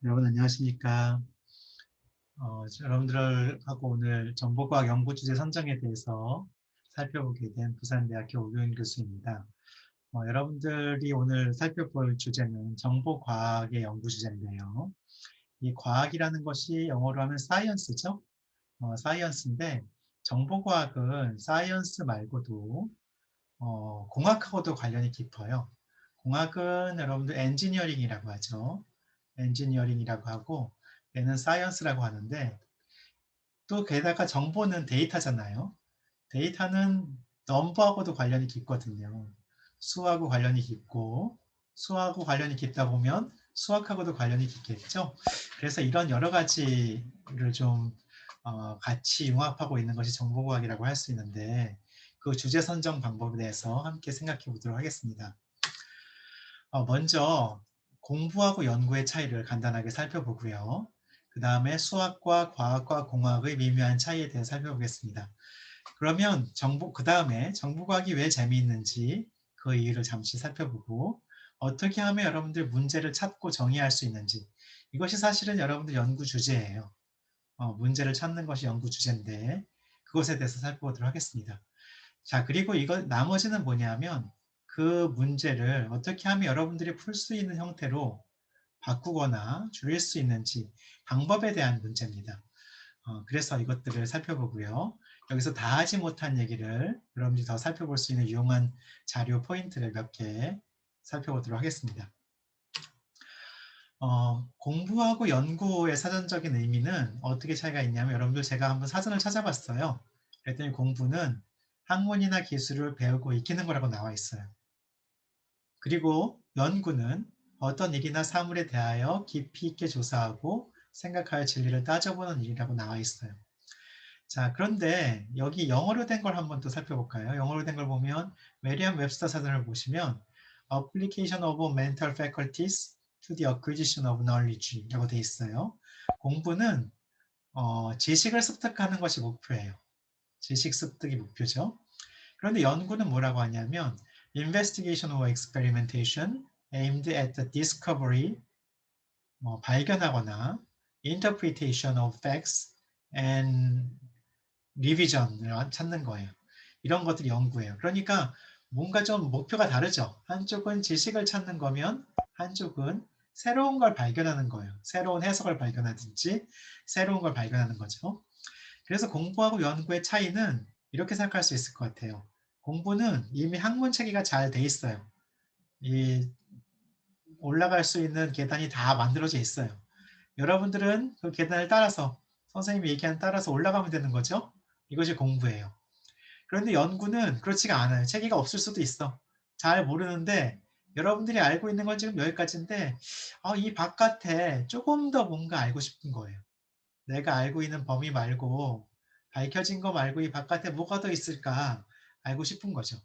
여러분 안녕하십니까? 여러분들하고 오늘 정보과학 연구 주제 선정에 대해서 살펴보게 된 부산대학교 오교인 교수입니다. 여러분들이 오늘 살펴볼 주제는 정보과학의 연구 주제인데요. 이 과학이라는 것이 영어로 하면 사이언스죠. 사이언스인데 정보과학은 사이언스 말고도 공학하고도 관련이 깊어요. 공학은 여러분들 엔지니어링이라고 하죠. 엔지니어링이라고 하고 얘는 사이언스라고 하는데 또 게다가 정보는 데이터잖아요. 데이터는 넘버하고도 관련이 깊거든요. 수하고 관련이 깊고 수하고 관련이 깊다 보면 수학하고도 관련이 깊겠죠. 그래서 이런 여러 가지를 좀 같이 융합하고 있는 것이 정보과학이라고 할 수 있는데 그 주제 선정 방법에 대해서 함께 생각해 보도록 하겠습니다. 먼저 공부하고 연구의 차이를 간단하게 살펴보고요. 그 다음에 수학과 과학과 공학의 미묘한 차이에 대해 살펴보겠습니다. 그러면 그 다음에 정보과학이 왜 재미있는지 그 이유를 잠시 살펴보고 어떻게 하면 여러분들 문제를 찾고 정의할 수 있는지 이것이 사실은 여러분들 연구 주제예요. 문제를 찾는 것이 연구 주제인데 그것에 대해서 살펴보도록 하겠습니다. 자, 그리고 나머지는 뭐냐면 그 문제를 어떻게 하면 여러분들이 풀 수 있는 형태로 바꾸거나 줄일 수 있는지 방법에 대한 문제입니다. 그래서 이것들을 살펴보고요. 여기서 다 하지 못한 얘기를 여러분들이 더 살펴볼 수 있는 유용한 자료 포인트를 몇 개 살펴보도록 하겠습니다. 공부하고 연구의 사전적인 의미는 어떻게 차이가 있냐면 여러분들 제가 한번 사전을 찾아봤어요. 그랬더니 공부는 학문이나 기술을 배우고 익히는 거라고 나와 있어요. 그리고 연구는 어떤 일이나 사물에 대하여 깊이 있게 조사하고 생각하여 진리를 따져보는 일이라고 나와 있어요. 자, 그런데 여기 영어로 된 걸 한번 또 살펴볼까요? 영어로 된 걸 보면 메리엄 웹스터 사전을 보시면 Application of mental faculties to the acquisition of knowledge 라고 돼 있어요. 공부는 지식을 습득하는 것이 목표예요. 지식 습득이 목표죠. 그런데 연구는 뭐라고 하냐면 investigation or experimentation aimed at the discovery, 발견하거나 interpretation of facts and revision을 찾는 거예요. 이런 것들이 연구예요. 그러니까 뭔가 좀 목표가 다르죠. 한쪽은 지식을 찾는 거면 한쪽은 새로운 걸 발견하는 거예요. 새로운 해석을 발견하든지 새로운 걸 발견하는 거죠. 그래서 공부하고 연구의 차이는 이렇게 생각할 수 있을 것 같아요. 공부는 이미 학문 체계가 잘 돼 있어요. 이 올라갈 수 있는 계단이 다 만들어져 있어요. 여러분들은 그 계단을 따라서 선생님이 얘기한 따라서 올라가면 되는 거죠. 이것이 공부예요. 그런데 연구는 그렇지가 않아요. 체계가 없을 수도 있어. 잘 모르는데 여러분들이 알고 있는 건 지금 여기까지인데 이 바깥에 조금 더 뭔가 알고 싶은 거예요. 내가 알고 있는 범위 말고 밝혀진 거 말고 이 바깥에 뭐가 더 있을까 알고 싶은 거죠.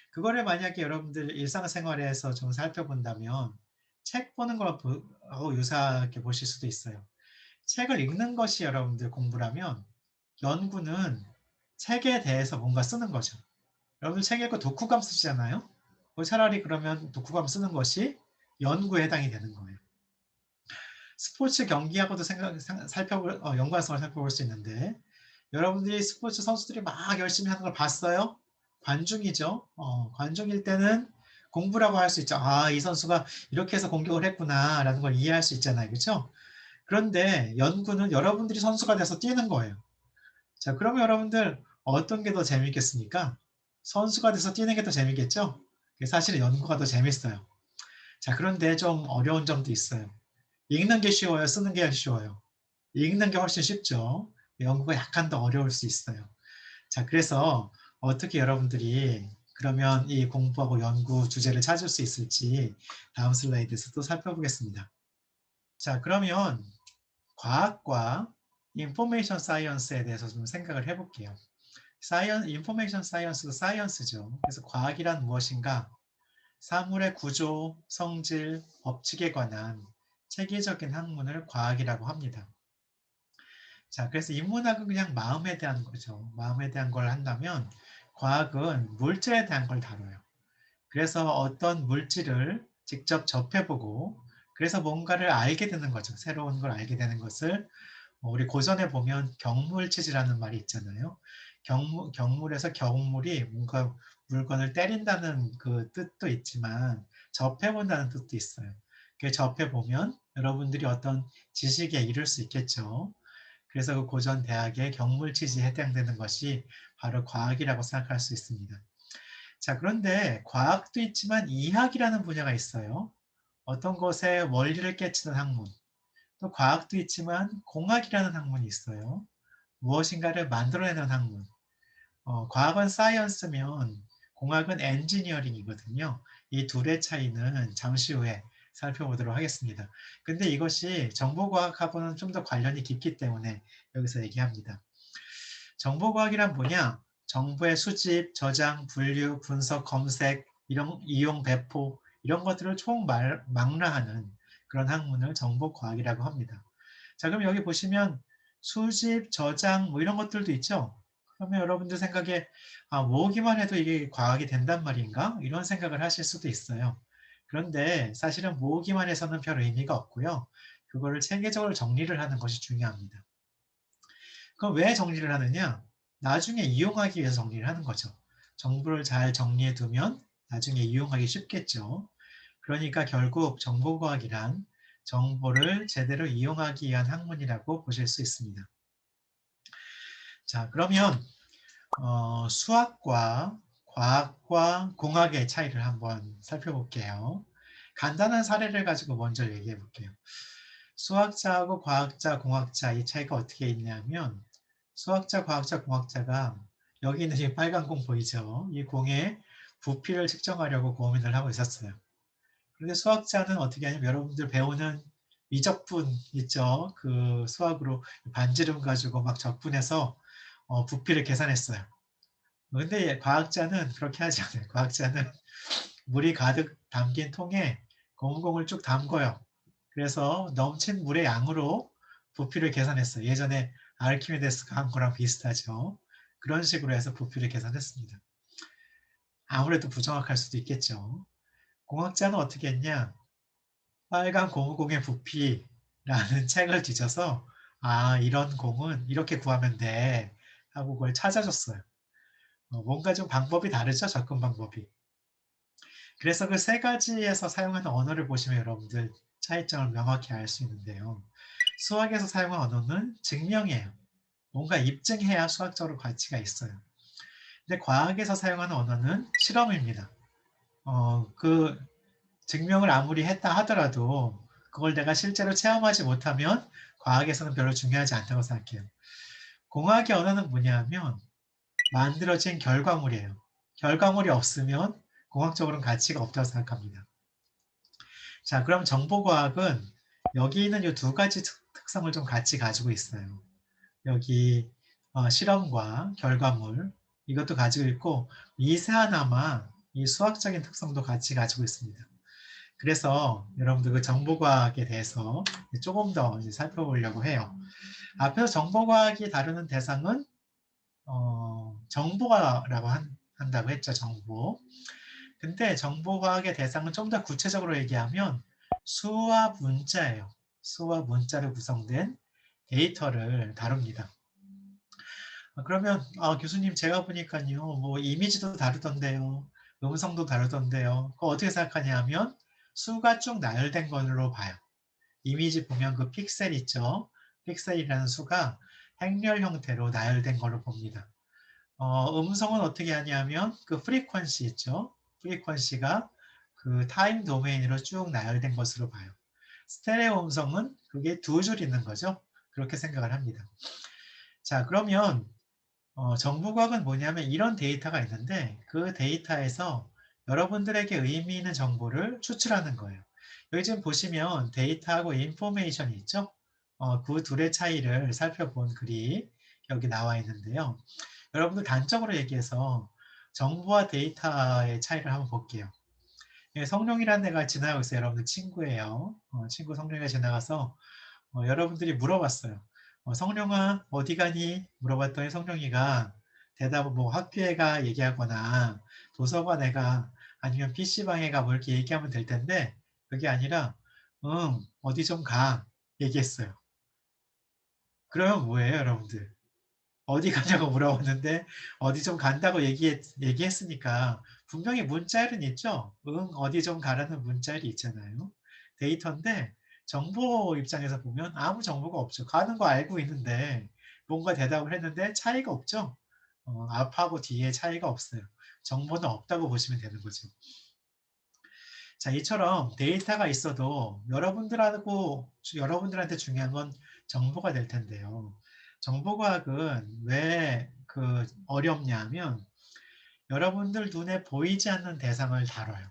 그거를 만약에 여러분들 일상생활에서 좀 살펴본다면 책 보는 거하고 유사하게 보실 수도 있어요. 책을 읽는 것이 여러분들 공부라면 연구는 책에 대해서 뭔가 쓰는 거죠. 여러분들 책 읽고 독후감 쓰시잖아요. 차라리 그러면 독후감 쓰는 것이 연구에 해당이 되는 거예요. 스포츠 경기하고도 연관성을 살펴볼 수 있는데 여러분들이 스포츠 선수들이 막 열심히 하는 걸 봤어요? 관중이죠. 관중일 때는 공부라고 할 수 있죠. 이 선수가 이렇게 해서 공격을 했구나 라는 걸 이해할 수 있잖아요. 그렇죠? 그런데 연구는 여러분들이 선수가 돼서 뛰는 거예요. 자, 그러면 여러분들 어떤 게 더 재밌겠습니까? 선수가 돼서 뛰는 게 더 재밌겠죠? 사실은 연구가 더 재밌어요. 자, 그런데 좀 어려운 점도 있어요. 읽는 게 쉬워요? 쓰는 게 쉬워요? 읽는 게 훨씬 쉽죠. 연구가 약간 더 어려울 수 있어요. 자, 그래서 어떻게 여러분들이 그러면 이 공부하고 연구 주제를 찾을 수 있을지 다음 슬라이드에서 또 살펴보겠습니다. 자, 그러면 과학과 인포메이션 사이언스에 대해서 좀 생각을 해볼게요. 인포메이션 사이언스도 사이언스죠. 그래서 과학이란 무엇인가? 사물의 구조, 성질, 법칙에 관한 체계적인 학문을 과학이라고 합니다. 자, 그래서 인문학은 그냥 마음에 대한 거죠. 마음에 대한 걸 한다면 과학은 물질에 대한 걸 다뤄요. 그래서 어떤 물질을 직접 접해보고 그래서 뭔가를 알게 되는 거죠. 새로운 걸 알게 되는 것을 우리 고전에 보면 경물치지라는 말이 있잖아요. 경물에서 경물이 뭔가 물건을 때린다는 그 뜻도 있지만 접해본다는 뜻도 있어요. 그 접해보면 여러분들이 어떤 지식에 이를 수 있겠죠. 그래서 그 고전 대학의 경물치지에 해당되는 것이 바로 과학이라고 생각할 수 있습니다. 자, 그런데 과학도 있지만 이학이라는 분야가 있어요. 어떤 것의 원리를 깨치는 학문. 또 과학도 있지만 공학이라는 학문이 있어요. 무엇인가를 만들어내는 학문. 과학은 사이언스면 공학은 엔지니어링이거든요. 이 둘의 차이는 잠시 후에 살펴보도록 하겠습니다. 근데 이것이 정보과학하고는 좀 더 관련이 깊기 때문에 여기서 얘기합니다. 정보과학이란 뭐냐? 정보의 수집, 저장, 분류, 분석, 검색, 이용, 배포 이런 것들을 총망라하는 그런 학문을 정보과학이라고 합니다. 자, 그럼 여기 보시면 수집, 저장 뭐 이런 것들도 있죠? 그러면 여러분들 생각에 모으기만 해도 이게 과학이 된단 말인가? 이런 생각을 하실 수도 있어요. 그런데 사실은 모으기만 해서는 별 의미가 없고요. 그거를 체계적으로 정리를 하는 것이 중요합니다. 그럼 왜 정리를 하느냐? 나중에 이용하기 위해서 정리를 하는 거죠. 정보를 잘 정리해 두면 나중에 이용하기 쉽겠죠. 그러니까 결국 정보과학이란 정보를 제대로 이용하기 위한 학문이라고 보실 수 있습니다. 자, 그러면 수학과 과학과 공학의 차이를 한번 살펴볼게요. 간단한 사례를 가지고 먼저 얘기해 볼게요. 수학자하고 과학자, 공학자 이 차이가 어떻게 있냐면 수학자, 과학자, 공학자가 여기 있는 이 빨간 공 보이죠? 이 공의 부피를 측정하려고 고민을 하고 있었어요. 그런데 수학자는 어떻게 하냐면 여러분들 배우는 미적분 있죠? 그 수학으로 반지름 가지고 막 적분해서 부피를 계산했어요. 근데 과학자는 그렇게 하지 않아요. 과학자는 물이 가득 담긴 통에 고무공을 쭉 담궈요. 그래서 넘친 물의 양으로 부피를 계산했어요. 예전에 아르키메데스가 한 거랑 비슷하죠. 그런 식으로 해서 부피를 계산했습니다. 아무래도 부정확할 수도 있겠죠. 공학자는 어떻게 했냐? 빨간 고무공의 부피라는 책을 뒤져서 이런 공은 이렇게 구하면 돼 하고 그걸 찾아줬어요. 뭔가 좀 방법이 다르죠? 접근 방법이. 그래서 그 세 가지에서 사용하는 언어를 보시면 여러분들 차이점을 명확히 알 수 있는데요. 수학에서 사용한 언어는 증명이에요. 뭔가 입증해야 수학적으로 가치가 있어요. 근데 과학에서 사용하는 언어는 실험입니다. 그 증명을 아무리 했다 하더라도 그걸 내가 실제로 체험하지 못하면 과학에서는 별로 중요하지 않다고 생각해요. 공학의 언어는 뭐냐면 만들어진 결과물이에요. 결과물이 없으면 공학적으로는 가치가 없다고 생각합니다. 자, 그럼 정보과학은 여기 있는 이 두 가지 특성을 좀 같이 가지고 있어요. 여기 실험과 결과물 이것도 가지고 있고 미세하나마 이 수학적인 특성도 같이 가지고 있습니다. 그래서 여러분들 그 정보과학에 대해서 조금 더 이제 살펴보려고 해요. 앞에서 정보과학이 다루는 대상은 정보라고 한다고 했죠. 정보. 근데 정보과학의 대상은 좀 더 구체적으로 얘기하면 수와 문자예요. 수와 문자로 구성된 데이터를 다룹니다. 그러면 교수님 제가 보니까요 뭐 이미지도 다루던데요. 음성도 다루던데요. 그거 어떻게 생각하냐 하면 수가 쭉 나열된 걸로 봐요. 이미지 보면 그 픽셀 있죠. 픽셀이라는 수가 행렬 형태로 나열된 걸로 봅니다. 음성은 어떻게 하냐면 그 프리퀀시 있죠. 프리퀀시가 그 타임 도메인으로 쭉 나열된 것으로 봐요. 스테레오 음성은 그게 두 줄 있는 거죠. 그렇게 생각을 합니다. 자, 그러면 정보과학은 뭐냐면 이런 데이터가 있는데 그 데이터에서 여러분들에게 의미 있는 정보를 추출하는 거예요. 여기 지금 보시면 데이터하고 인포메이션이 있죠. 그 둘의 차이를 살펴본 글이 여기 나와 있는데요. 여러분들 단적으로 얘기해서 정보와 데이터의 차이를 한번 볼게요. 예, 성룡이라는 애가 지나가고 있어요. 여러분들 친구예요. 친구 성룡이가 지나가서 여러분들이 물어봤어요. 성룡아 어디 가니? 물어봤더니 성룡이가 대답은 뭐 학교에 가 얘기하거나 도서관에 가 아니면 PC방에 가 뭐 이렇게 얘기하면 될 텐데 그게 아니라 응, 어디 좀 가. 얘기했어요. 그러면 뭐예요, 여러분들? 어디 가냐고 물어봤는데 어디 좀 간다고 얘기했으니까 분명히 문자열은 있죠. 응, 어디 좀 가라는 문자열이 있잖아요. 데이터인데 정보 입장에서 보면 아무 정보가 없죠. 가는 거 알고 있는데 뭔가 대답을 했는데 차이가 없죠. 앞하고 뒤에 차이가 없어요. 정보는 없다고 보시면 되는 거죠. 자, 이처럼 데이터가 있어도 여러분들한테 중요한 건 정보가 될 텐데요. 정보과학은 왜 어렵냐면 여러분들 눈에 보이지 않는 대상을 다뤄요.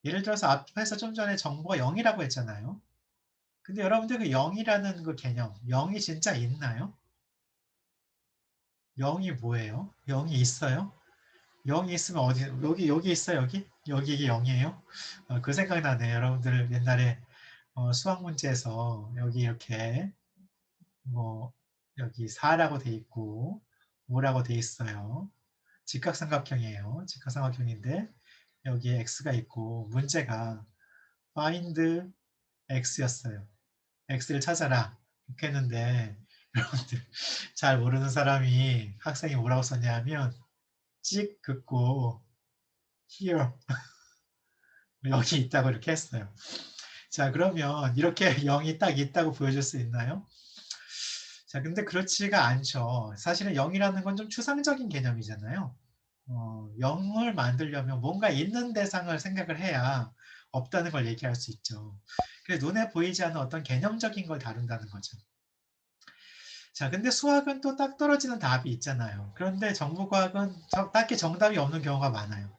예를 들어서 앞에서 좀 전에 정보가 0이라고 했잖아요. 근데 여러분들 그 0이라는 그 개념, 0이 진짜 있나요? 0이 뭐예요? 0이 있어요? 0이 있으면 어디, 여기 있어요, 여기? 여기 이게 0이에요? 그 생각나네. 여러분들 옛날에 수학 문제에서 여기 이렇게 뭐 여기 4라고 돼 있고 5라고 돼 있어요. 직각삼각형이에요. 직각삼각형인데 여기에 x가 있고 문제가 find x였어요. x를 찾아라. 이렇게 했는데 여러분들 잘 모르는 사람이 학생이 뭐라고 썼냐면 찍 긋고 here 여기 있다고 이렇게 했어요. 자, 그러면 이렇게 0이 딱 있다고 보여줄 수 있나요? 자, 근데 그렇지가 않죠. 사실은 0이라는 건 좀 추상적인 개념이잖아요. 0을 만들려면 뭔가 있는 대상을 생각을 해야 없다는 걸 얘기할 수 있죠. 그래서 눈에 보이지 않는 어떤 개념적인 걸 다룬다는 거죠. 자, 근데 수학은 또 딱 떨어지는 답이 있잖아요. 그런데 정보과학은 딱히 정답이 없는 경우가 많아요.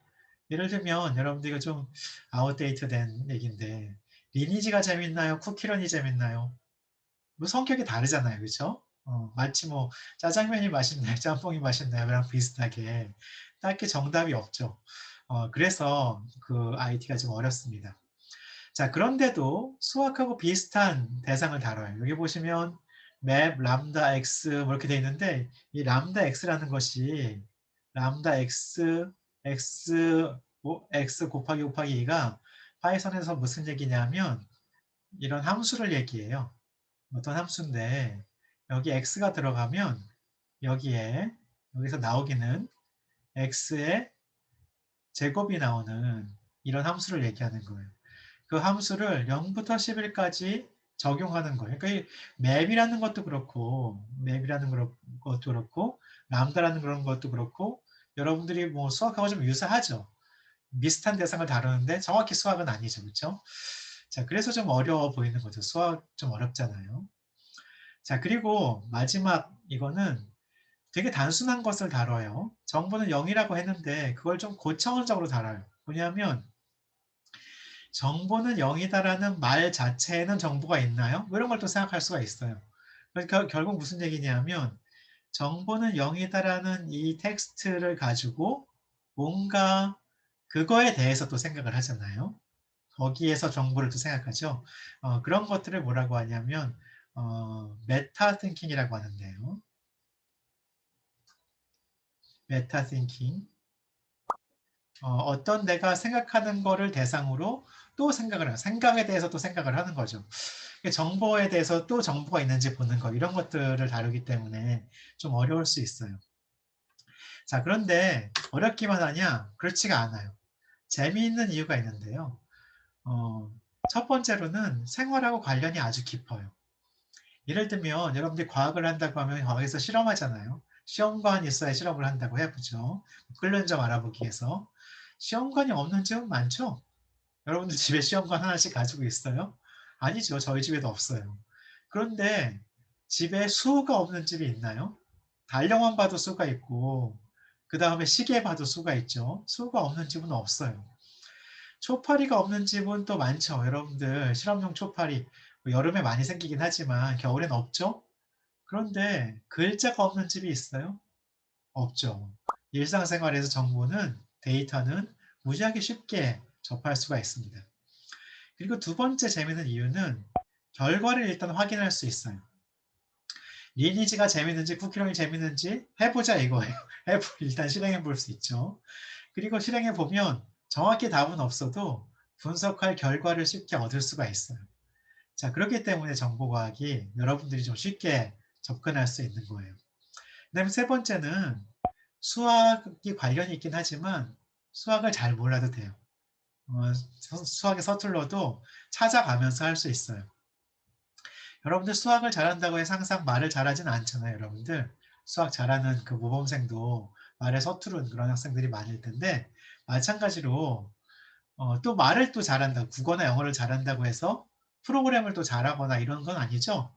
예를 들면 여러분들 이거 좀 아웃데이트된 얘기인데 리니지가 재밌나요? 쿠키런이 재밌나요? 뭐 성격이 다르잖아요. 그렇죠? 마치 뭐 짜장면이 맛있나요? 짬뽕이 맛있나요?랑 비슷하게 딱히 정답이 없죠. 그래서 그 IT가 좀 어렵습니다. 자, 그런데도 수학하고 비슷한 대상을 다뤄요. 여기 보시면 맵, 람다, x 뭐 이렇게 돼 있는데 이 람다 x라는 것이 람다 x, x 곱하기 2가 파이썬에서 무슨 얘기냐면 이런 함수를 얘기해요. 어떤 함수인데 여기 x가 들어가면 여기서 나오기는 x의 제곱이 나오는 이런 함수를 얘기하는 거예요. 그 함수를 0부터 11까지 적용하는 거예요. 그러니까 이 맵이라는 것도 그렇고 람다라는 그런 것도 그렇고 여러분들이 뭐 수학하고 좀 유사하죠. 비슷한 대상을 다루는데 정확히 수학은 아니죠. 그렇죠? 자, 그래서 좀 어려워 보이는 거죠. 수학 좀 어렵잖아요. 자, 그리고 마지막 이거는 되게 단순한 것을 다뤄요. 정보는 0이라고 했는데 그걸 좀 고차원적으로 다뤄요. 뭐냐면 정보는 0이다라는 말 자체에는 정보가 있나요? 뭐 이런 걸 또 생각할 수가 있어요. 그러니까 결국 무슨 얘기냐면 정보는 0이다라는 이 텍스트를 가지고 뭔가 그거에 대해서 또 생각을 하잖아요. 거기에서 정보를 또 생각하죠. 그런 것들을 뭐라고 하냐면 메타 띵킹이라고 하는데요. 메타 띵킹. 어떤 내가 생각하는 거를 대상으로 또 생각을 해요. 생각에 대해서 또 생각을 하는 거죠. 정보에 대해서 또 정보가 있는지 보는 거 이런 것들을 다루기 때문에 좀 어려울 수 있어요. 자, 그런데 어렵기만 하냐? 그렇지가 않아요. 재미있는 이유가 있는데요. 어, 첫 번째로는 생활하고 관련이 아주 깊어요. 예를 들면 여러분들이 과학을 한다고 하면 과학에서 실험하잖아요. 시험관이 있어야 실험을 한다고 해보죠. 끓는 점 알아보기 위해서. 시험관이 없는 집은 많죠? 여러분들 집에 시험관 하나씩 가지고 있어요? 아니죠. 저희 집에도 없어요. 그런데 집에 수가 없는 집이 있나요? 달력만 봐도 수가 있고 그 다음에 시계 봐도 수가 있죠. 수가 없는 집은 없어요. 초파리가 없는 집은 또 많죠. 여러분들 실험용 초파리 뭐 여름에 많이 생기긴 하지만 겨울엔 없죠. 그런데 글자가 없는 집이 있어요? 없죠. 일상생활에서 정보는 데이터는 무지하게 쉽게 접할 수가 있습니다. 그리고 두 번째 재미있는 이유는 결과를 일단 확인할 수 있어요. 리니지가 재밌는지 쿠키런이 재밌는지 해보자 이거예요. 일단 실행해 볼 수 있죠. 그리고 실행해 보면 정확히 답은 없어도 분석할 결과를 쉽게 얻을 수가 있어요. 자, 그렇기 때문에 정보과학이 여러분들이 좀 쉽게 접근할 수 있는 거예요. 그다음에 세 번째는 수학이 관련이 있긴 하지만 수학을 잘 몰라도 돼요. 수학에 서툴러도 찾아가면서 할 수 있어요. 여러분들 수학을 잘한다고 해서 항상 말을 잘하진 않잖아요, 여러분들. 수학 잘하는 그 모범생도 말에 서투른 그런 학생들이 많을 텐데 마찬가지로 또 말을 또 잘한다, 국어나 영어를 잘한다고 해서 프로그램을 또 잘하거나 이런 건 아니죠.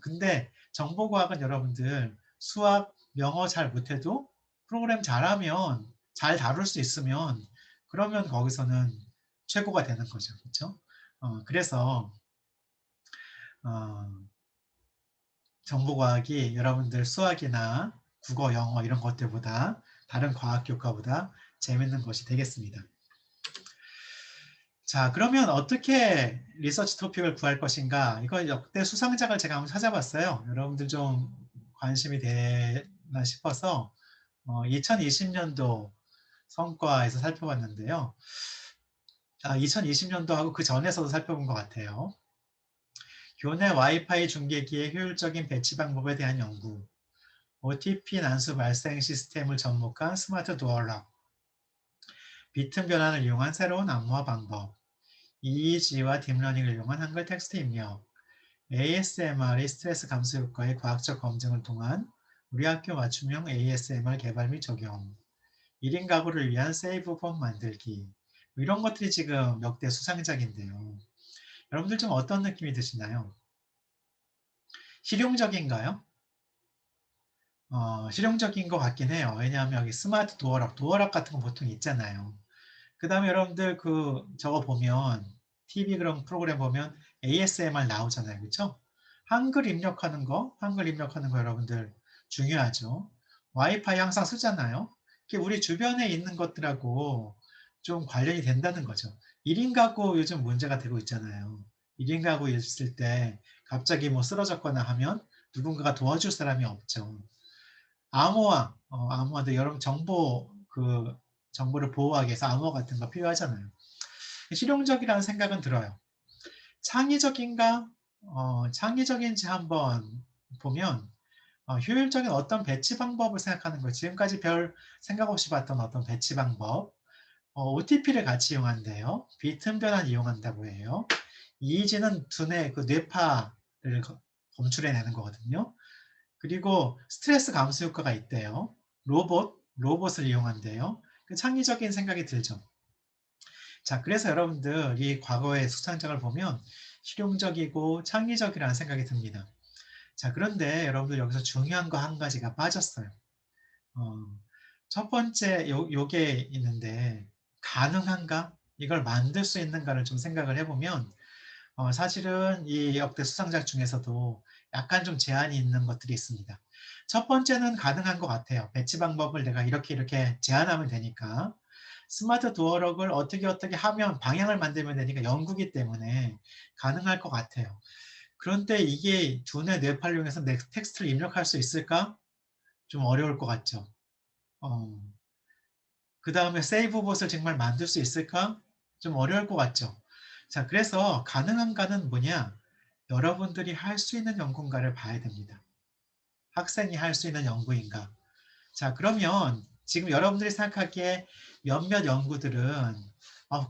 근데 정보과학은 여러분들 수학, 영어 잘 못해도 프로그램 잘하면 잘 다룰 수 있으면 그러면 거기서는 최고가 되는 거죠. 그렇죠? 그래서 어 정보과학이 여러분들 수학이나 국어, 영어 이런 것들보다 다른 과학 교과보다 재밌는 것이 되겠습니다. 자, 그러면 어떻게 리서치 토픽을 구할 것인가? 이거 역대 수상작을 제가 한번 찾아봤어요. 여러분들 좀 관심이 되나 싶어서 2020년도 성과에서 살펴봤는데요. 2020년도하고 그 전에서도 살펴본 것 같아요. 교내 와이파이 중계기의 효율적인 배치 방법에 대한 연구, OTP 난수 발생 시스템을 접목한 스마트 도어락, 비튼 변환을 이용한 새로운 안무화 방법, EEG와 딥러닝을 이용한 한글 텍스트 입력, ASMR의 스트레스 감소 효과의 과학적 검증을 통한 우리 학교 맞춤형 ASMR 개발 및 적용, 1인 가구를 위한 세이브 폼 만들기, 이런 것들이 지금 역대 수상작인데요. 여러분들 좀 어떤 느낌이 드시나요? 실용적인가요? 실용적인 것 같긴 해요. 왜냐하면 여기 스마트 도어락 같은 거 보통 있잖아요. 그 다음에 여러분들 저거 보면 TV 그런 프로그램 보면 ASMR 나오잖아요. 그렇죠? 한글 입력하는 거 여러분들 중요하죠. 와이파이 항상 쓰잖아요. 그게 우리 주변에 있는 것들하고 좀 관련이 된다는 거죠. 1인 가구 요즘 문제가 되고 있잖아요. 1인 가구 있을 때 갑자기 뭐 쓰러졌거나 하면 누군가가 도와줄 사람이 없죠. 암호화도 여러분 정보를 보호하기 위해서 암호화 같은 거 필요하잖아요. 실용적이라는 생각은 들어요. 창의적인가? 창의적인지 한번 보면 효율적인 어떤 배치 방법을 생각하는 거예요. 지금까지 별 생각 없이 봤던 어떤 배치 방법. OTP를 같이 이용한대요. 비튼 변환 이용한다고 해요. EEG는 두뇌 그 뇌파를 검출해내는 거거든요. 그리고 스트레스 감소 효과가 있대요. 로봇을 이용한대요. 창의적인 생각이 들죠. 자, 그래서 여러분들 이 과거의 수상작을 보면 실용적이고 창의적이라는 생각이 듭니다. 자, 그런데 여러분들 여기서 중요한 거 한 가지가 빠졌어요. 어, 첫 번째 요게 있는데 가능한가? 이걸 만들 수 있는가를 좀 생각을 해보면 사실은 이 역대 수상작 중에서도 약간 좀 제한이 있는 것들이 있습니다. 첫 번째는 가능한 것 같아요. 배치 방법을 내가 이렇게 제한하면 되니까. 스마트 도어락을 어떻게 하면 방향을 만들면 되니까 연구기 때문에 가능할 것 같아요. 그런데 이게 두뇌 뇌파를 이용해서 텍스트를 입력할 수 있을까? 좀 어려울 것 같죠. 그 다음에 세이브 봇을 정말 만들 수 있을까? 좀 어려울 것 같죠. 자, 그래서 가능한가는 뭐냐? 여러분들이 할 수 있는 연구인가를 봐야 됩니다. 학생이 할 수 있는 연구인가? 자, 그러면 지금 여러분들이 생각하기에 몇몇 연구들은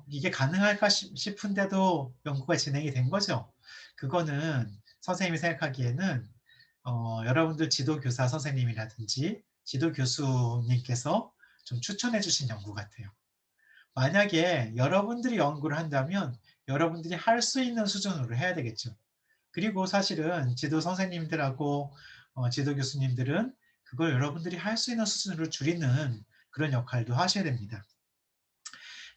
이게 가능할까 싶은데도 연구가 진행이 된 거죠. 그거는 선생님이 생각하기에는 여러분들 지도교사 선생님이라든지 지도 교수님께서 좀 추천해 주신 연구 같아요. 만약에 여러분들이 연구를 한다면 여러분들이 할 수 있는 수준으로 해야 되겠죠. 그리고 사실은 지도 선생님들하고 지도 교수님들은 그걸 여러분들이 할 수 있는 수준으로 줄이는 그런 역할도 하셔야 됩니다.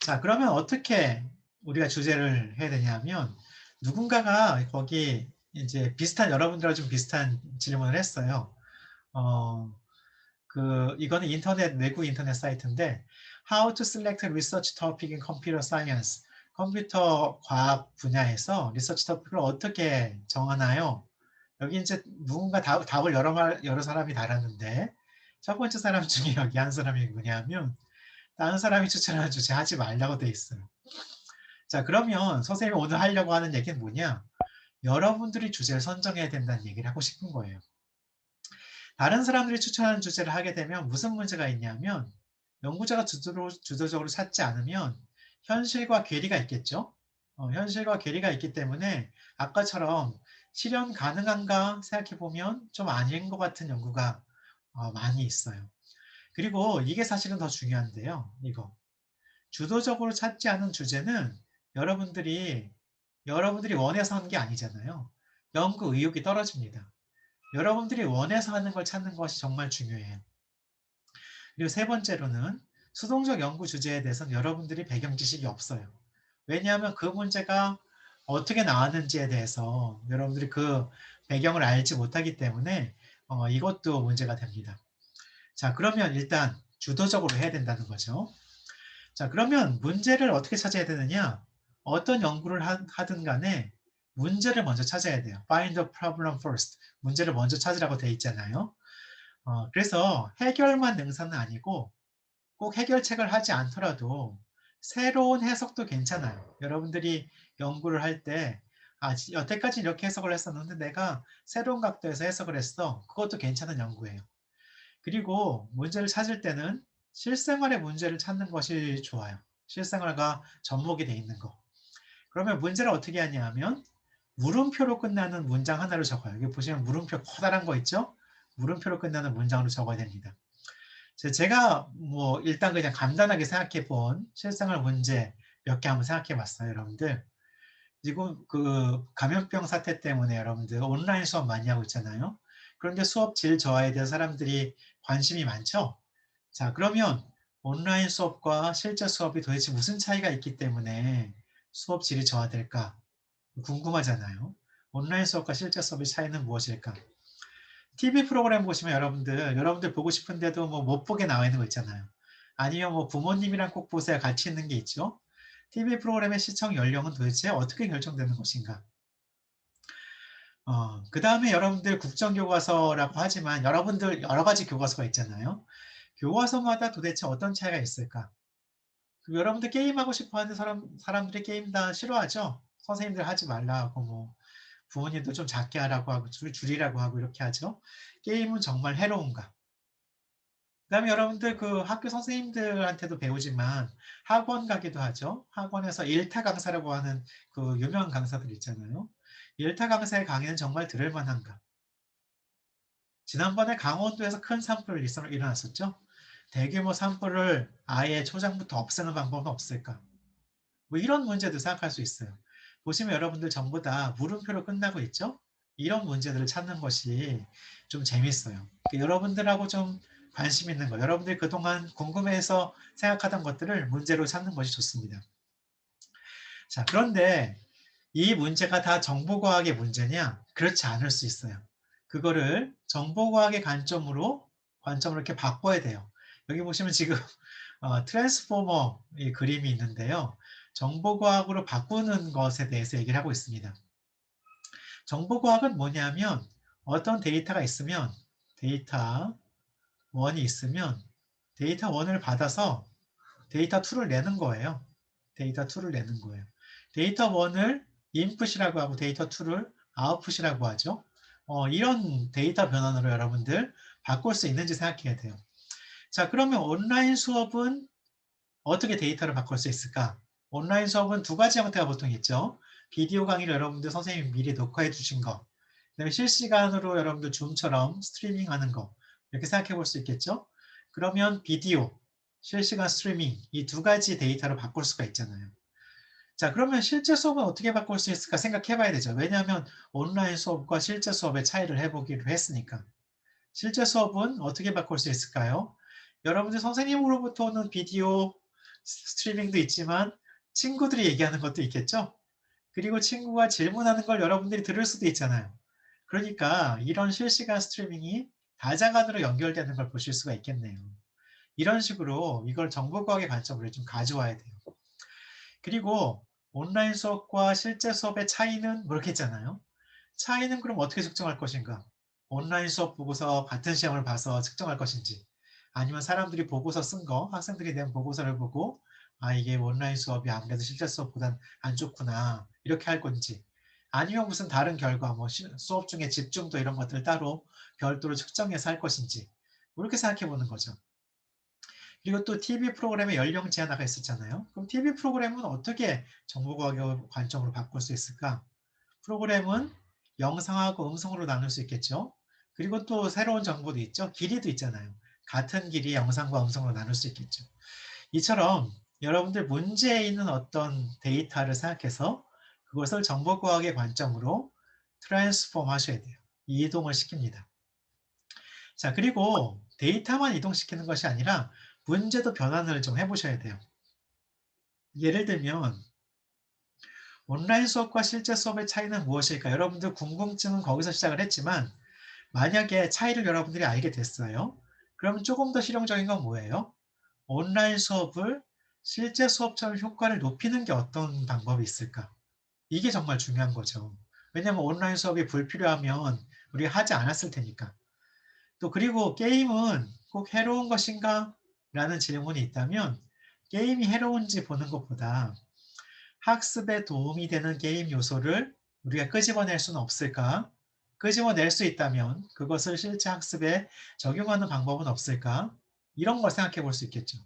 자, 그러면 어떻게 우리가 주제를 해야 되냐면 누군가가 거기 이제 여러분들하고 좀 비슷한 질문을 했어요. 어, 이거는 외국 인터넷 사이트인데 How to select research topic in computer science. 컴퓨터 과학 분야에서 리서치 토픽을 어떻게 정하나요? 여기 이제 누군가 답을 여러 사람이 달았는데 첫 번째 사람 중에 여기 한 사람이 뭐냐면 다른 사람이 추천하는 주제 하지 말라고 돼 있어요. 자, 그러면 선생님이 오늘 하려고 하는 얘기는 뭐냐? 여러분들이 주제를 선정해야 된다는 얘기를 하고 싶은 거예요. 다른 사람들이 추천하는 주제를 하게 되면 무슨 문제가 있냐면 연구자가 주도적으로 찾지 않으면 현실과 괴리가 있겠죠. 현실과 괴리가 있기 때문에 아까처럼 실현 가능한가 생각해 보면 좀 아닌 것 같은 연구가 많이 있어요. 그리고 이게 사실은 더 중요한데요. 이거 주도적으로 찾지 않은 주제는 여러분들이 원해서 하는 게 아니잖아요. 연구 의욕이 떨어집니다. 여러분들이 원해서 하는 걸 찾는 것이 정말 중요해요. 그리고 세 번째로는 수동적 연구 주제에 대해서는 여러분들이 배경 지식이 없어요. 왜냐하면 그 문제가 어떻게 나왔는지에 대해서 여러분들이 그 배경을 알지 못하기 때문에 이것도 문제가 됩니다. 자, 그러면 일단 주도적으로 해야 된다는 거죠. 자, 그러면 문제를 어떻게 찾아야 되느냐? 어떤 연구를 하든 간에 문제를 먼저 찾아야 돼요. Find the problem first. 문제를 먼저 찾으라고 돼 있잖아요. 그래서 해결만 능사는 아니고 꼭 해결책을 하지 않더라도 새로운 해석도 괜찮아요. 여러분들이 연구를 할 때 여태까지 이렇게 해석을 했었는데 내가 새로운 각도에서 해석을 했어. 그것도 괜찮은 연구예요. 그리고 문제를 찾을 때는 실생활의 문제를 찾는 것이 좋아요. 실생활과 접목이 돼 있는 거. 그러면 문제를 어떻게 하냐 하면 물음표로 끝나는 문장 하나를 적어요. 여기 보시면 물음표 커다란 거 있죠? 물음표로 끝나는 문장으로 적어야 됩니다. 제가 뭐 일단 그냥 간단하게 생각해 본 실생활 문제 몇 개 한번 생각해 봤어요, 여러분들. 지금 그 감염병 사태 때문에 여러분들 온라인 수업 많이 하고 있잖아요. 그런데 수업 질 저하에 대해서 사람들이 관심이 많죠? 자, 그러면 온라인 수업과 실제 수업이 도대체 무슨 차이가 있기 때문에 수업 질이 저하될까? 궁금하잖아요. 온라인 수업과 실제 수업의 차이는 무엇일까? TV 프로그램 보시면 여러분들 보고 싶은데도 뭐 못 보게 나와 있는 거 있잖아요. 아니면 뭐 부모님이랑 꼭 보세요. 같이 있는 게 있죠. TV 프로그램의 시청 연령은 도대체 어떻게 결정되는 것인가? 그다음에 여러분들 국정교과서라고 하지만 여러분들 여러 가지 교과서가 있잖아요. 교과서마다 도대체 어떤 차이가 있을까? 여러분들 게임하고 싶어 하는 사람들이 게임 다 싫어하죠? 선생님들 하지 말라 고 뭐 부모님도 좀 작게 하라고 하고 줄이라고 하고 이렇게 하죠. 게임은 정말 해로운가? 그다음에 여러분들 그 학교 선생님들한테도 배우지만 학원 가기도 하죠. 학원에서 일타 강사라고 하는 그 유명한 강사들 있잖아요. 일타 강사의 강의는 정말 들을 만한가? 지난번에 강원도에서 큰 산불이 일어났었죠. 대규모 산불을 아예 초장부터 없애는 방법은 없을까? 뭐 이런 문제도 생각할 수 있어요. 보시면 여러분들 전부 다 물음표로 끝나고 있죠? 이런 문제들을 찾는 것이 좀 재밌어요. 여러분들하고 좀 관심 있는 거, 여러분들이 그동안 궁금해해서 생각하던 것들을 문제로 찾는 것이 좋습니다. 자, 그런데 이 문제가 다 정보과학의 문제냐? 그렇지 않을 수 있어요. 그거를 정보과학의 관점으로 이렇게 바꿔야 돼요. 여기 보시면 지금 트랜스포머 이 그림이 있는데요. 정보과학으로 바꾸는 것에 대해서 얘기를 하고 있습니다. 정보과학은 뭐냐면 어떤 데이터가 있으면 데이터 1이 있으면 데이터 1을 받아서 데이터 2를 내는 거예요. 데이터 2를 내는 거예요. 데이터 1을 인풋이라고 하고 데이터 2를 아웃풋이라고 하죠. 이런 데이터 변환으로 여러분들 바꿀 수 있는지 생각해야 돼요. 자, 그러면 온라인 수업은 어떻게 데이터를 바꿀 수 있을까? 온라인 수업은 두 가지 형태가 보통 있죠. 비디오 강의를 여러분들 선생님이 미리 녹화해 주신 거, 그다음에 실시간으로 여러분들 줌처럼 스트리밍 하는 거, 이렇게 생각해 볼 수 있겠죠? 그러면 비디오, 실시간 스트리밍, 이 두 가지 데이터를 바꿀 수가 있잖아요. 자, 그러면 실제 수업은 어떻게 바꿀 수 있을까 생각해 봐야 되죠. 왜냐하면 온라인 수업과 실제 수업의 차이를 해보기로 했으니까. 실제 수업은 어떻게 바꿀 수 있을까요? 여러분들 선생님으로부터 오는 비디오 스트리밍도 있지만 친구들이 얘기하는 것도 있겠죠? 그리고 친구가 질문하는 걸 여러분들이 들을 수도 있잖아요. 그러니까 이런 실시간 스트리밍이 다자간으로 연결되는 걸 보실 수가 있겠네요. 이런 식으로 이걸 정보과학의 관점으로 좀 가져와야 돼요. 그리고 온라인 수업과 실제 수업의 차이는 모르겠잖아요. 차이는 그럼 어떻게 측정할 것인가? 온라인 수업 보고서 같은 시험을 봐서 측정할 것인지, 아니면 사람들이 보고서 쓴 거, 학생들이 낸 보고서를 보고 아 이게 온라인 수업이 아무래도 실제 수업보단 안 좋구나. 이렇게 할 건지 아니면 무슨 다른 결과 뭐 수업 중에 집중도 이런 것들을 따로 별도로 측정해서 할 것인지 뭐 이렇게 생각해 보는 거죠. 그리고 또 TV 프로그램에 연령 제한화가 있었잖아요. 그럼 TV 프로그램은 어떻게 정보과학의 관점으로 바꿀 수 있을까? 프로그램은 영상하고 음성으로 나눌 수 있겠죠. 그리고 또 새로운 정보도 있죠. 길이도 있잖아요. 같은 길이 영상과 음성으로 나눌 수 있겠죠. 이처럼 여러분들 문제에 있는 어떤 데이터를 생각해서 그것을 정보과학의 관점으로 트랜스폼 하셔야 돼요. 이동을 시킵니다. 자, 그리고 데이터만 이동시키는 것이 아니라 문제도 변환을 좀 해보셔야 돼요. 예를 들면 온라인 수업과 실제 수업의 차이는 무엇일까? 여러분들 궁금증은 거기서 시작을 했지만 만약에 차이를 여러분들이 알게 됐어요. 그러면 조금 더 실용적인 건 뭐예요? 온라인 수업을 실제 수업처럼 효과를 높이는 게 어떤 방법이 있을까? 이게 정말 중요한 거죠. 왜냐하면 온라인 수업이 불필요하면 우리가 하지 않았을 테니까. 또 그리고 게임은 꼭 해로운 것인가? 라는 질문이 있다면 게임이 해로운지 보는 것보다 학습에 도움이 되는 게임 요소를 우리가 끄집어낼 수는 없을까? 끄집어낼 수 있다면 그것을 실제 학습에 적용하는 방법은 없을까? 이런 걸 생각해 볼 수 있겠죠.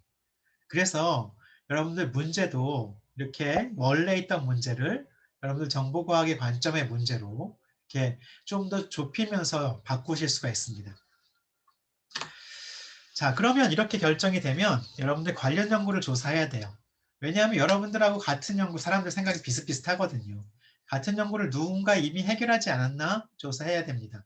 그래서 여러분들 문제도 이렇게 원래 있던 문제를 여러분들 정보과학의 관점의 문제로 이렇게 좀 더 좁히면서 바꾸실 수가 있습니다. 자, 그러면 이렇게 결정이 되면 여러분들 관련 연구를 조사해야 돼요. 왜냐하면 여러분들하고 같은 연구, 사람들 생각이 비슷비슷하거든요. 같은 연구를 누군가 이미 해결하지 않았나 조사해야 됩니다.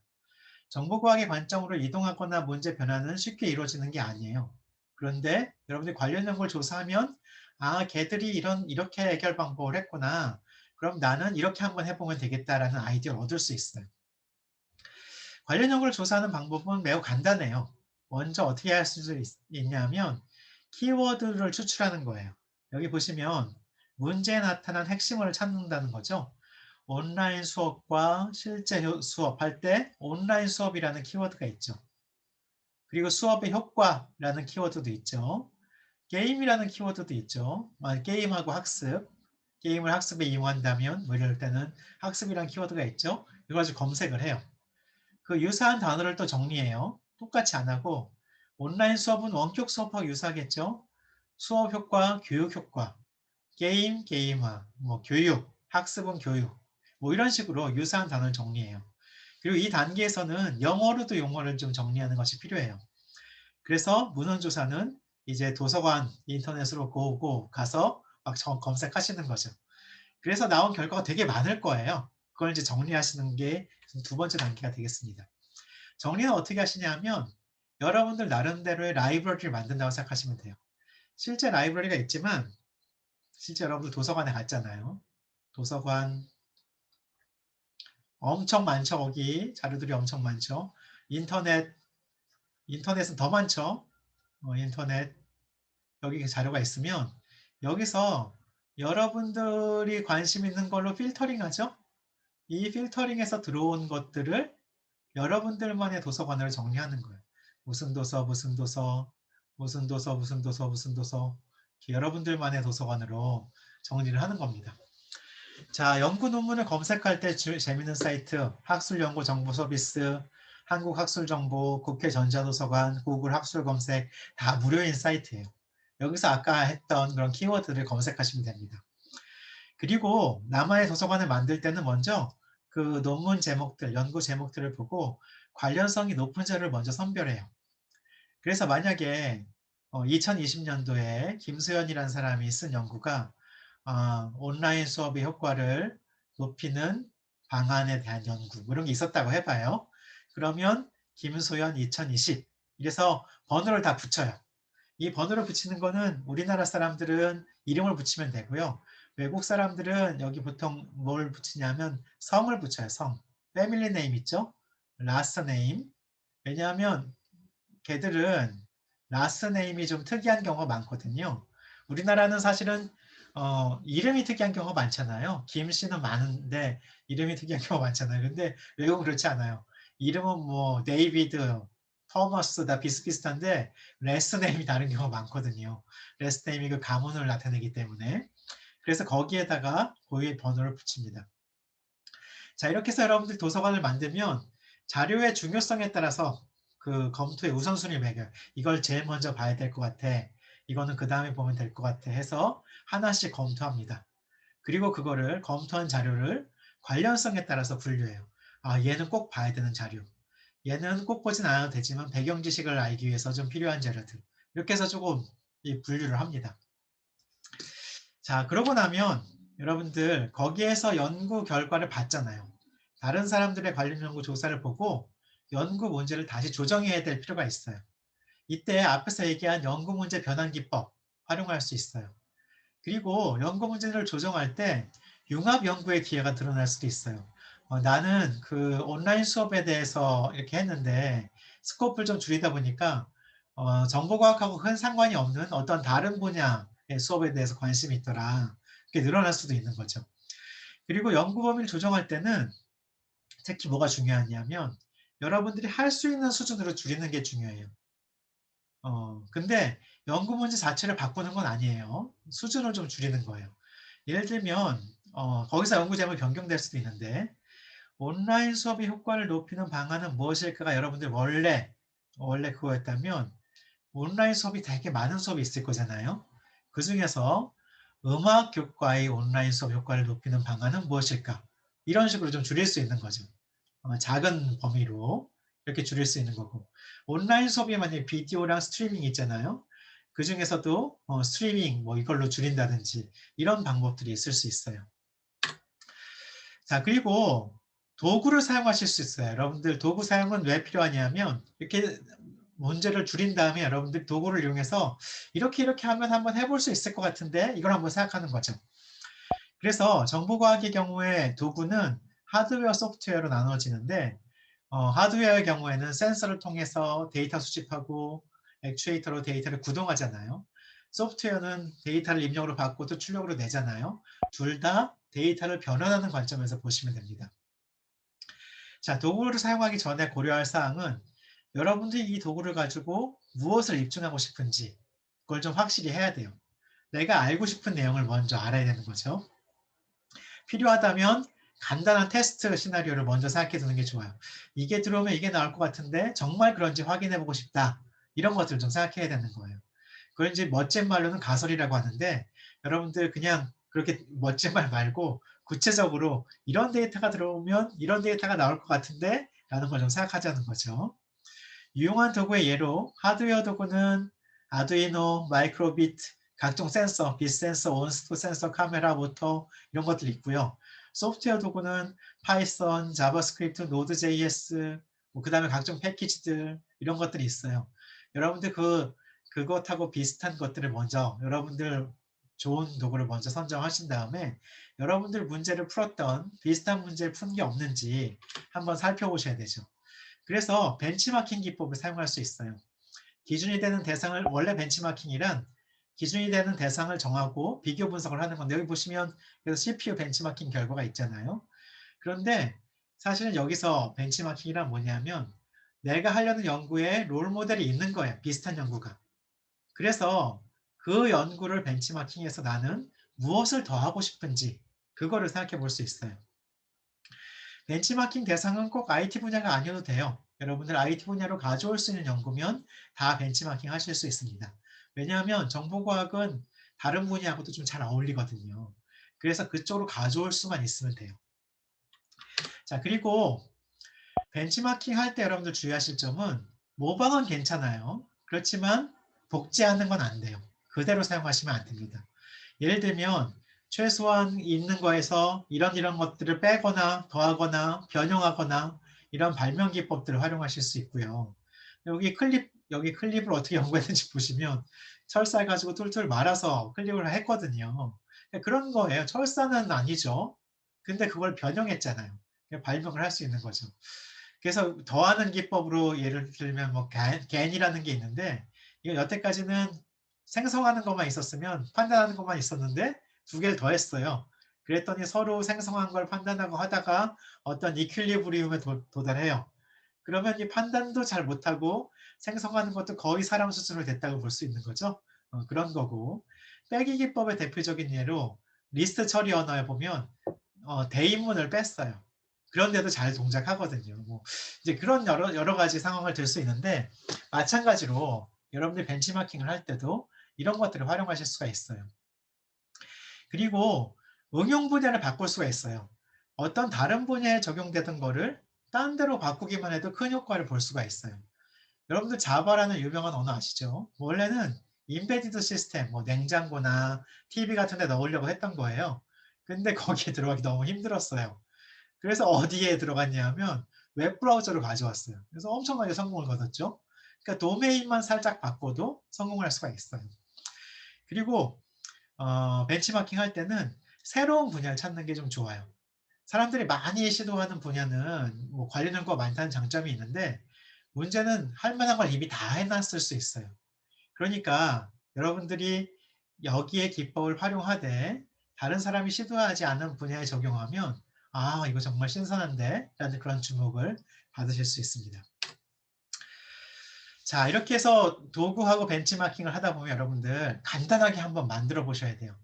정보과학의 관점으로 이동하거나 문제 변화는 쉽게 이루어지는 게 아니에요. 그런데 여러분들이 관련 연구를 조사하면 아, 걔들이 이렇게 해결 방법을 했구나. 그럼 나는 이렇게 한번 해보면 되겠다라는 아이디어를 얻을 수 있어요. 관련 연구를 조사하는 방법은 매우 간단해요. 먼저 어떻게 할 수 있냐면 키워드를 추출하는 거예요. 여기 보시면 문제에 나타난 핵심을 찾는다는 거죠. 온라인 수업과 실제 수업할 때 온라인 수업이라는 키워드가 있죠. 그리고 수업의 효과라는 키워드도 있죠. 게임이라는 키워드도 있죠. 게임하고 학습, 게임을 학습에 이용한다면 뭐 이럴 때는 학습이라는 키워드가 있죠. 이거 가지고 검색을 해요. 그 유사한 단어를 또 정리해요. 똑같이 안 하고 온라인 수업은 원격 수업하고 유사하겠죠. 수업 효과, 교육 효과, 게임, 게임화, 뭐 교육, 학습은 교육, 뭐 이런 식으로 유사한 단어를 정리해요. 그리고 이 단계에서는 영어로도 용어를 좀 정리하는 것이 필요해요. 그래서 문헌조사는 이제 도서관, 인터넷으로 고고 가서 막 검색하시는 거죠. 그래서 나온 결과가 되게 많을 거예요. 그걸 이제 정리하시는 게 두 번째 단계가 되겠습니다. 정리는 어떻게 하시냐 하면 여러분들 나름대로의 라이브러리를 만든다고 생각하시면 돼요. 실제 라이브러리가 있지만 실제 여러분들 도서관에 갔잖아요. 도서관 엄청 많죠. 거기 자료들이 엄청 많죠. 인터넷은 더 많죠. 인터넷 여기 자료가 있으면 여기서 여러분들이 관심 있는 걸로 필터링하죠. 이 필터링에서 들어온 것들을 여러분들만의 도서관으로 정리하는 거예요. 무슨 도서, 무슨 도서, 무슨 도서, 무슨 도서, 무슨 도서 이렇게 여러분들만의 도서관으로 정리를 하는 겁니다. 자, 연구 논문을 검색할 때 재밌는 사이트 학술연구정보서비스, 한국학술정보, 국회 전자도서관, 구글 학술검색 다 무료인 사이트예요. 여기서 아까 했던 그런 키워드를 검색하시면 됩니다. 그리고 나만의 도서관을 만들 때는 먼저 그 논문 제목들, 연구 제목들을 보고 관련성이 높은 자료를 먼저 선별해요. 그래서 만약에 2020년도에 김수현이라는 사람이 쓴 연구가 온라인 수업의 효과를 높이는 방안에 대한 연구 이런 게 있었다고 해봐요. 그러면 김소연 2020 이래서 번호를 다 붙여요. 이 번호를 붙이는 거는 우리나라 사람들은 이름을 붙이면 되고요. 외국 사람들은 여기 보통 뭘 붙이냐면 성을 붙여요. 성. 패밀리 네임 있죠? 라스트 네임. 왜냐하면 걔들은 라스트 네임이 좀 특이한 경우가 많거든요. 우리나라는 사실은 이름이 특이한 경우가 많잖아요. 김 씨는 많은데 이름이 특이한 경우가 많잖아요. 근데 외국은 그렇지 않아요. 이름은 뭐 데이비드, 토머스 다 비슷비슷한데 레스트 네임이 다른 경우가 많거든요. 레스트 네임이 그 가문을 나타내기 때문에. 그래서 거기에다가 고유의 번호를 붙입니다. 자, 이렇게 해서 여러분들이 도서관을 만들면 자료의 중요성에 따라서 그 검토의 우선순위를 매겨요. 이걸 제일 먼저 봐야 될 것 같아. 이거는 그다음에 보면 될 것 같아 해서 하나씩 검토합니다. 그리고 그거를 검토한 자료를 관련성에 따라서 분류해요. 아, 얘는 꼭 봐야 되는 자료. 얘는 꼭 보진 않아도 되지만 배경 지식을 알기 위해서 좀 필요한 자료들. 이렇게 해서 조금 이 분류를 합니다. 자, 그러고 나면 여러분들 거기에서 연구 결과를 봤잖아요. 다른 사람들의 관련 연구 조사를 보고 연구 문제를 다시 조정해야 될 필요가 있어요. 이때 앞에서 얘기한 연구 문제 변환 기법 활용할 수 있어요. 그리고 연구 문제를 조정할 때 융합 연구의 기회가 드러날 수도 있어요. 나는 그 온라인 수업에 대해서 이렇게 했는데 스코프를 좀 줄이다 보니까 정보과학하고 큰 상관이 없는 어떤 다른 분야의 수업에 대해서 관심이 있더라. 그게 늘어날 수도 있는 거죠. 그리고 연구 범위를 조정할 때는 특히 뭐가 중요하냐면 여러분들이 할 수 있는 수준으로 줄이는 게 중요해요. 근데 연구 문제 자체를 바꾸는 건 아니에요. 수준을 좀 줄이는 거예요. 예를 들면 거기서 연구 제목이 변경될 수도 있는데 온라인 수업의 효과를 높이는 방안은 무엇일까가 여러분들 원래 그거였다면 온라인 수업이 되게 많은 수업이 있을 거잖아요. 그중에서 음악 교과의 온라인 수업 효과를 높이는 방안은 무엇일까? 이런 식으로 좀 줄일 수 있는 거죠. 작은 범위로 이렇게 줄일 수 있는 거고 온라인 수업이 만약에 비디오랑 스트리밍 있잖아요. 그중에서도 스트리밍 뭐 이걸로 줄인다든지 이런 방법들이 있을 수 있어요. 자, 그리고 도구를 사용하실 수 있어요. 여러분들 도구 사용은 왜 필요하냐면 이렇게 문제를 줄인 다음에 여러분들 도구를 이용해서 이렇게 하면 한번 해볼 수 있을 것 같은데 이걸 한번 생각하는 거죠. 그래서 정보과학의 경우에 도구는 하드웨어, 소프트웨어로 나눠지는데 하드웨어의 경우에는 센서를 통해서 데이터 수집하고 액추에이터로 데이터를 구동하잖아요. 소프트웨어는 데이터를 입력으로 받고 또 출력으로 내잖아요. 둘 다 데이터를 변환하는 관점에서 보시면 됩니다. 자, 도구를 사용하기 전에 고려할 사항은 여러분들이 이 도구를 가지고 무엇을 입증하고 싶은지 그걸 좀 확실히 해야 돼요. 내가 알고 싶은 내용을 먼저 알아야 되는 거죠. 필요하다면 간단한 테스트 시나리오를 먼저 생각해 두는 게 좋아요. 이게 들어오면 이게 나올 것 같은데 정말 그런지 확인해 보고 싶다. 이런 것들을 좀 생각해야 되는 거예요. 그걸 이제 멋진 말로는 가설이라고 하는데 여러분들 그냥 그렇게 멋진 말 말고 구체적으로 이런 데이터가 들어오면 이런 데이터가 나올 것 같은데 라는 걸 좀 생각하자는 거죠. 유용한 도구의 예로 하드웨어 도구는 아두이노, 마이크로비트, 각종 센서, 빛센서, 온스프 센서, 카메라, 모터 이런 것들이 있고요. 소프트웨어 도구는 파이썬, 자바스크립트, 노드.js, 그 다음에 각종 패키지들 이런 것들이 있어요. 여러분들 그것하고 비슷한 것들을 먼저 여러분들 좋은 도구를 먼저 선정하신 다음에 여러분들 문제를 풀었던 비슷한 문제를 푼 게 없는지 한번 살펴보셔야 되죠. 그래서 벤치마킹 기법을 사용할 수 있어요. 기준이 되는 대상을 원래 벤치마킹이란 기준이 되는 대상을 정하고 비교 분석을 하는 건데 여기 보시면 그래서 CPU 벤치마킹 결과가 있잖아요. 그런데 사실은 여기서 벤치마킹이란 뭐냐면 내가 하려는 연구에 롤 모델이 있는 거예요. 비슷한 연구가. 그래서 그 연구를 벤치마킹해서 나는 무엇을 더 하고 싶은지 그거를 생각해 볼 수 있어요. 벤치마킹 대상은 꼭 IT 분야가 아니어도 돼요. 여러분들 IT 분야로 가져올 수 있는 연구면 다 벤치마킹 하실 수 있습니다. 왜냐하면 정보과학은 다른 분야하고도 좀 잘 어울리거든요. 그래서 그쪽으로 가져올 수만 있으면 돼요. 자, 그리고 벤치마킹 할 때 여러분들 주의하실 점은 모방은 괜찮아요. 그렇지만 복제하는 건 안 돼요. 그대로 사용하시면 안 됩니다. 예를 들면 최소한 있는 거에서 이런 것들을 빼거나 더하거나 변형하거나 이런 발명 기법들을 활용하실 수 있고요. 여기 클립을 어떻게 연구했는지 보시면 철사 가지고 툴툴 말아서 클립을 했거든요. 그런 거예요. 철사는 아니죠. 근데 그걸 변형했잖아요. 발명을 할 수 있는 거죠. 그래서 더하는 기법으로 예를 들면 뭐 겐이라는 게 있는데 이거 여태까지는 생성하는 것만 있었으면 판단하는 것만 있었는데 두 개를 더했어요. 그랬더니 서로 생성한 걸 판단하고 하다가 어떤 이퀄리브리움에 도달해요. 그러면 이 판단도 잘 못하고 생성하는 것도 거의 사람 수준으로 됐다고 볼 수 있는 거죠. 그런 거고 빼기 기법의 대표적인 예로 리스트 처리 언어에 보면 대인문을 뺐어요. 그런데도 잘 동작하거든요. 뭐 이제 그런 여러 가지 상황을 들 수 있는데 마찬가지로 여러분들이 벤치마킹을 할 때도 이런 것들을 활용하실 수가 있어요. 그리고 응용 분야를 바꿀 수가 있어요. 어떤 다른 분야에 적용되던 거를 딴 데로 바꾸기만 해도 큰 효과를 볼 수가 있어요. 여러분들 자바라는 유명한 언어 아시죠? 원래는 임베디드 시스템, 뭐 냉장고나 TV 같은 데 넣으려고 했던 거예요. 근데 거기에 들어가기 너무 힘들었어요. 그래서 어디에 들어갔냐 하면 웹브라우저로 가져왔어요. 그래서 엄청나게 성공을 거뒀죠. 그러니까 도메인만 살짝 바꿔도 성공할 수가 있어요. 그리고 벤치마킹 할 때는 새로운 분야를 찾는 게 좀 좋아요. 사람들이 많이 시도하는 분야는 뭐 관련 연구가 많다는 장점이 있는데 문제는 할 만한 걸 이미 다 해놨을 수 있어요. 그러니까 여러분들이 여기에 기법을 활용하되 다른 사람이 시도하지 않은 분야에 적용하면 '아 이거 정말 신선한데?' 라는 그런 주목을 받으실 수 있습니다. 자 이렇게 해서 도구하고 벤치마킹을 하다 보면 여러분들 간단하게 한번 만들어 보셔야 돼요.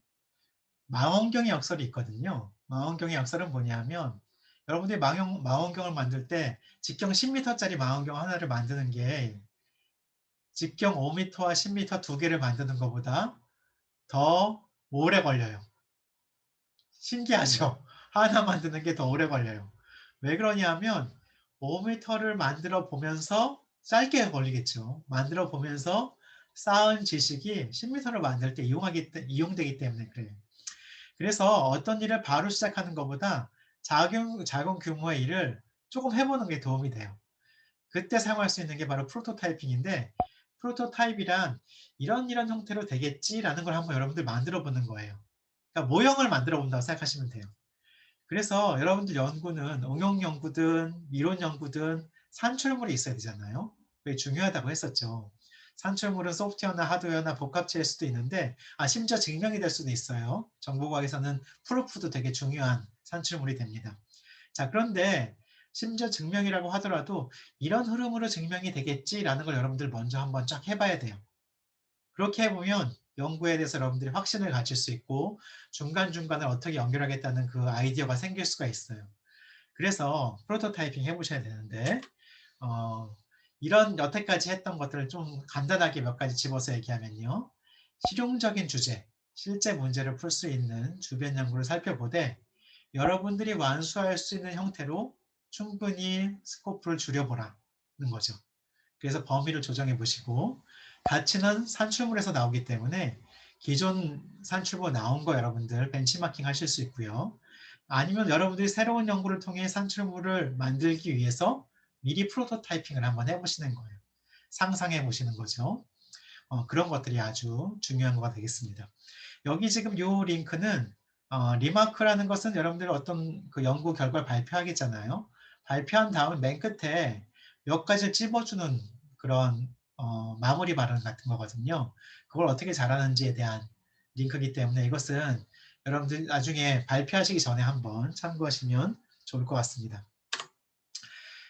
망원경의 역설이 있거든요. 망원경의 역설은 뭐냐면 여러분들이 망원경을 만들 때 직경 10m 짜리 망원경 하나를 만드는 게 직경 5m와 10m 두 개를 만드는 것보다 더 오래 걸려요. 신기하죠? 하나 만드는 게 더 오래 걸려요. 왜 그러냐면 5m를 만들어 보면서 짧게 걸리겠죠. 만들어 보면서 쌓은 지식이 10m를 만들 때 이용되기 때문에 그래요. 그래서 어떤 일을 바로 시작하는 것보다 작은 규모의 일을 조금 해 보는 게 도움이 돼요. 그때 사용할 수 있는 게 바로 프로토타이핑인데 프로토타입이란 '이런 형태로 되겠지.'라는 걸 한번 여러분들 만들어 보는 거예요. 그러니까 모형을 만들어 본다고 생각하시면 돼요. 그래서 여러분들 연구는 응용 연구든 이론 연구든 산출물이 있어야 되잖아요. 그게 중요하다고 했었죠. 산출물은 소프트웨어나 하드웨어나 복합체일 수도 있는데 심지어 증명이 될 수도 있어요. 정보과학에서는 프루프도 되게 중요한 산출물이 됩니다. 자 그런데 심지어 증명이라고 하더라도 '이런 흐름으로 증명이 되겠지.'라는 걸 여러분들 먼저 한번 쫙 해 봐야 돼요. 그렇게 해 보면 연구에 대해서 여러분들이 확신을 가질 수 있고 중간중간을 어떻게 연결하겠다는 그 아이디어가 생길 수가 있어요. 그래서 프로토타이핑 해 보셔야 되는데 어 이런 여태까지 했던 것들을 좀 간단하게 몇 가지 집어서 얘기하면요. 실용적인 주제, 실제 문제를 풀 수 있는 주변 연구를 살펴보되 여러분들이 완수할 수 있는 형태로 충분히 스코프를 줄여 보라는 거죠. 그래서 범위를 조정해 보시고 가치는 산출물에서 나오기 때문에 기존 산출물 나온 거 여러분들 벤치마킹 하실 수 있고요. 아니면 여러분들이 새로운 연구를 통해 산출물을 만들기 위해서 미리 프로토타이핑을 한번 해 보시는 거예요. 상상해 보시는 거죠. 그런 것들이 아주 중요한 거가 되겠습니다. 여기 지금 요 링크는 리마크라는 것은 여러분들이 어떤 그 연구 결과를 발표하겠잖아요. 발표한 다음에 맨 끝에 몇 가지를 찝어주는 그런 마무리 발언 같은 거거든요. 그걸 어떻게 잘하는지에 대한 링크이기 때문에 이것은 여러분들 나중에 발표하시기 전에 한번 참고하시면 좋을 것 같습니다.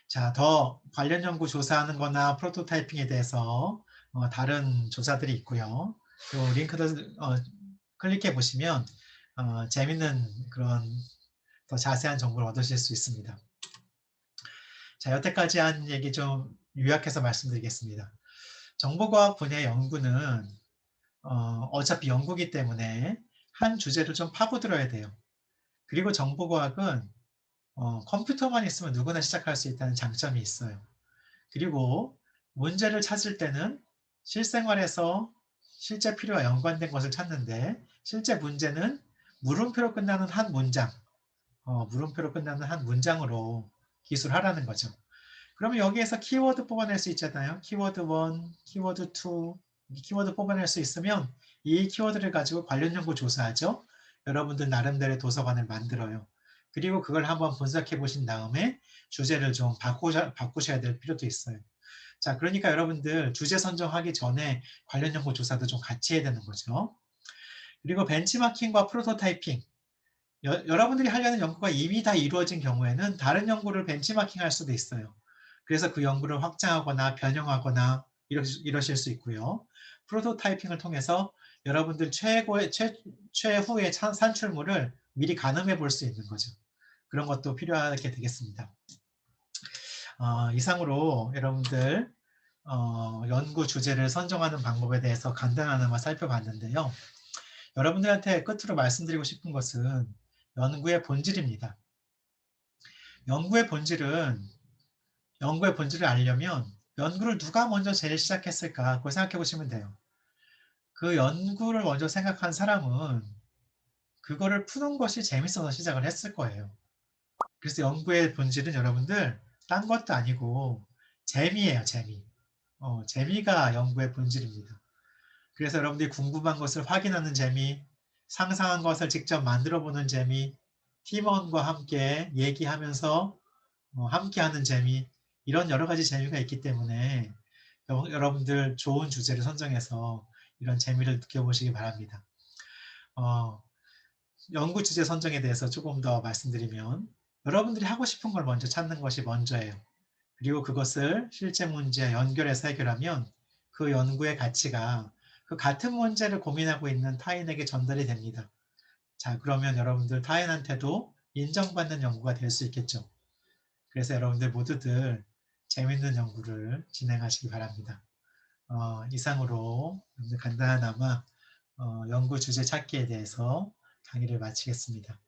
자, 더 관련 연구 조사하는 거나 프로토타이핑에 대해서 다른 조사들이 있고요. 요 링크를 클릭해 보시면 재밌는 그런 더 자세한 정보를 얻으실 수 있습니다. 자, 여태까지 한 얘기 좀 요약해서 말씀드리겠습니다. 정보과학 분야의 연구는 어차피 연구기 때문에 한 주제를 좀 파고들어야 돼요. 그리고 정보과학은 컴퓨터만 있으면 누구나 시작할 수 있다는 장점이 있어요. 그리고 문제를 찾을 때는 실생활에서 실제 필요와 연관된 것을 찾는데 실제 문제는 물음표로 끝나는 한 문장, 물음표로 끝나는 한 문장으로 기술하라는 거죠. 그러면 여기에서 키워드 뽑아낼 수 있잖아요. 키워드 1, 키워드 2, 키워드 뽑아낼 수 있으면 이 키워드를 가지고 관련 연구 조사하죠. 여러분들 나름대로의 도서관을 만들어요. 그리고 그걸 한번 분석해 보신 다음에 주제를 좀 바꾸셔야 될 필요도 있어요. 자, 그러니까 여러분들 주제 선정하기 전에 관련 연구 조사도 좀 같이 해야 되는 거죠. 그리고 벤치마킹과 프로토타이핑. 여러분들이 하려는 연구가 이미 다 이루어진 경우에는 다른 연구를 벤치마킹할 수도 있어요. 그래서 그 연구를 확장하거나 변형하거나 이러실 수 있고요. 프로토타이핑을 통해서 여러분들 최후의 산출물을 미리 가늠해 볼 수 있는 거죠. 그런 것도 필요하게 되겠습니다. 이상으로 여러분들 연구 주제를 선정하는 방법에 대해서 간단하나마 살펴봤는데요. 여러분들한테 끝으로 말씀드리고 싶은 것은 연구의 본질입니다. 연구의 본질을 알려면 연구를 누가 먼저 제일 시작했을까? 그걸 생각해 보시면 돼요. 그 연구를 먼저 생각한 사람은 그거를 푸는 것이 재밌어서 시작을 했을 거예요. 그래서 연구의 본질은 여러분들 딴 것도 아니고 재미예요, 재미. 재미가 연구의 본질입니다. 그래서 여러분들이 궁금한 것을 확인하는 재미, 상상한 것을 직접 만들어 보는 재미, 팀원과 함께 얘기하면서 함께하는 재미, 이런 여러 가지 재미가 있기 때문에 여러분들 좋은 주제를 선정해서 이런 재미를 느껴보시기 바랍니다. 연구 주제 선정에 대해서 조금 더 말씀드리면 여러분들이 하고 싶은 걸 먼저 찾는 것이 먼저예요. 그리고 그것을 실제 문제와 연결해서 해결하면 그 연구의 가치가 그 같은 문제를 고민하고 있는 타인에게 전달이 됩니다. 자, 그러면 여러분들 타인한테도 인정받는 연구가 될 수 있겠죠. 그래서 여러분들 모두들 재밌는 연구를 진행하시기 바랍니다. 이상으로 간단하나마 연구 주제 찾기에 대해서 강의를 마치겠습니다.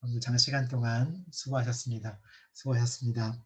여러분들 장시간 동안 수고하셨습니다. 수고하셨습니다.